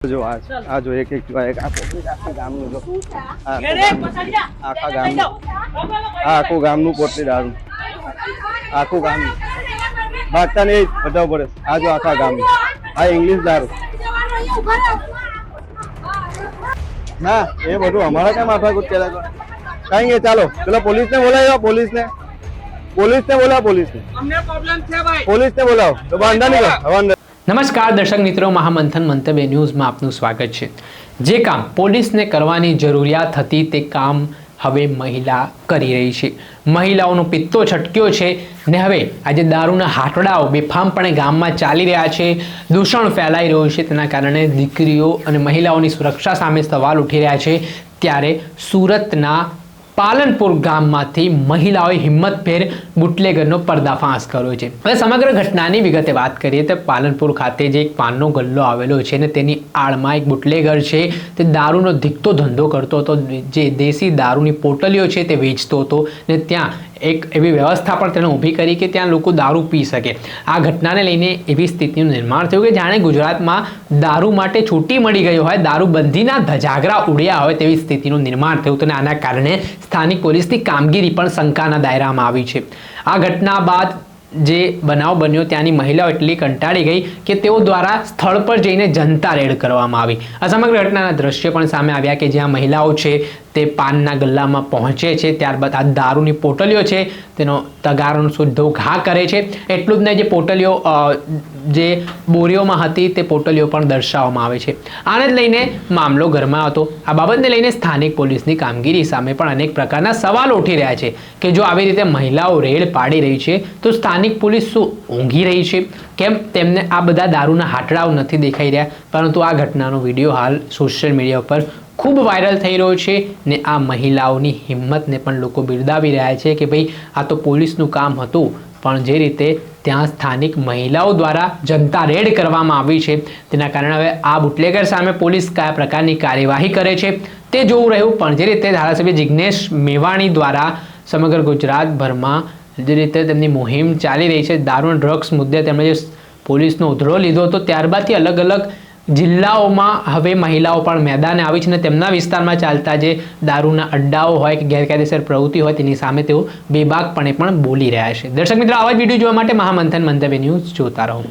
जो आज जो एक આખા ગામનું પોટલી દારૂ આખું ગામ ભાગતા નહીં બધા પડે આ જો આખા ગામ આ ઇંગ્લિશ દારૂ ના એ બધું અમારા ક્યાં માથાકૂટ કર્યા કરે કઈ નહીં ચાલો પેલા પોલીસને બોલાવ્યો પોલીસને બોલાવો પોલીસને બોલાવો તો વાંધા નહીં હવે નમસ્કાર દર્શક મિત્રો, મહામંથન મંતવ્ય ન્યૂઝમાં આપનું સ્વાગત છે। જે કામ પોલીસને કરવાની જરૂરિયાત હતી તે કામ હવે મહિલા કરી રહી છે। મહિલાઓનો પિત્તો છટક્યો છે ને હવે આજે દારૂના હાટડાઓ બેફામપણે ગામમાં ચાલી રહ્યા છે, દૂષણ ફેલાઈ રહ્યું છે, તેના કારણે દીકરીઓ અને મહિલાઓની સુરક્ષા સામે સવાલ ઉઠી રહ્યા છે। ત્યારે સુરતના પાલનપુર ગામમાંથી મહિલાઓએ હિંમતભેર બુટલેગરનો પર્દાફાશ કર્યો છે। હવે સમગ્ર ઘટનાની વિગતે વાત કરીએ તો પાલનપુર ખાતે જે એક પાનનો ગલ્લો આવેલો છે ને તેની આડમાં એક બુટલેગર છે તે દારૂનો ધીકતો ધંધો કરતો હતો, જે દેશી દારૂની પોટલીઓ છે તે વેચતો હતો ને ત્યાં એક એવી વ્યવસ્થા પણ તેણે ઊભી કરી કે ત્યાં લોકો દારૂ પી શકે। આ ઘટનાને લઈને એવી સ્થિતિનું નિર્માણ થયું કે જાણે ગુજરાતમાં દારૂ માટે છૂટી મળી ગઈ હોય, દારૂબંધીના ધજાગરા ઉડ્યા હોય તેવી સ્થિતિનું નિર્માણ થયું હતું અને આના કારણે સ્થાનિક પોલીસની કામગીરી પણ શંકાના દાયરામાં આવી છે। આ ઘટના બાદ જે બનાવ બન્યો ત્યાંની મહિલાઓ એટલી કંટાળી ગઈ કે તેઓ દ્વારા સ્થળ પર જઈને જનતા રેડ કરવામાં આવી। આ સમગ્ર ઘટનાના દ્રશ્ય પણ સામે આવ્યા કે જ્યાં મહિલાઓ છે તે પાનના ગલ્લામાં પહોંચે છે, ત્યારબાદ આ દારૂની પોટલીઓ છે તેનો તગારોનો સીધો ઘા કરે છે। એટલું જ નહીં, જે પોટલીઓ જે બોરીઓમાં હતી તે પોટલીઓ પણ દર્શાવવામાં આવે છે। આને જ લઈને મામલો ગરમાયો હતો। આ બાબતને લઈને સ્થાનિક પોલીસની કામગીરી સામે પણ અનેક પ્રકારના સવાલ ઉઠી રહ્યા છે કે જો આવી રીતે મહિલાઓ રેડ પાડી રહી છે તો સ્થાનિક પોલીસ શું ઊંઘી રહી છે? કેમ તેમને આ બધા દારૂના હાટડાઓ નથી દેખાઈ રહ્યા? પરંતુ આ ઘટનાનો વિડીયો હાલ સોશિયલ મીડિયા ઉપર ખૂબ વાયરલ થઈ રહ્યો છે ને આ મહિલાઓની હિંમતને પણ લોકો બિરદાવી રહ્યા છે કે ભાઈ આ તો પોલીસનું કામ હતું, પણ જે રીતે ત્યાં સ્થાનિક મહિલાઓ દ્વારા જનતા રેડ કરવામાં આવી છે તેના કારણે હવે આ બુટલેગર સામે પોલીસ કયા પ્રકારની કાર્યવાહી કરે છે તે જોવું રહ્યું। પણ જે રીતે ધારાસભ્ય જિગ્નેશ મેવાણી દ્વારા સમગ્ર ગુજરાતભરમાં જે રીતે તેમની મુહિમ ચાલી રહી છે, દારૂ અને ડ્રગ્સ મુદ્દે તેમણે જે પોલીસનો ઉધડો લીધો હતો ત્યારબાદથી અલગ અલગ જિલ્લાઓમાં હવે મહિલાઓ પણ મેદાને આવી છે અને તેમના વિસ્તારમાં ચાલતા જે દારૂના અડ્ડાઓ હોય કે ગેરકાયદેસર પ્રવૃત્તિ હોય તેની સામે તેઓ બેબાકપણે પણ બોલી રહ્યા છે। દર્શક મિત્રો, આવા જ વિડીયો જોવા માટે મહામંથન મંતવ્ય ન્યૂઝ જોતા રહો।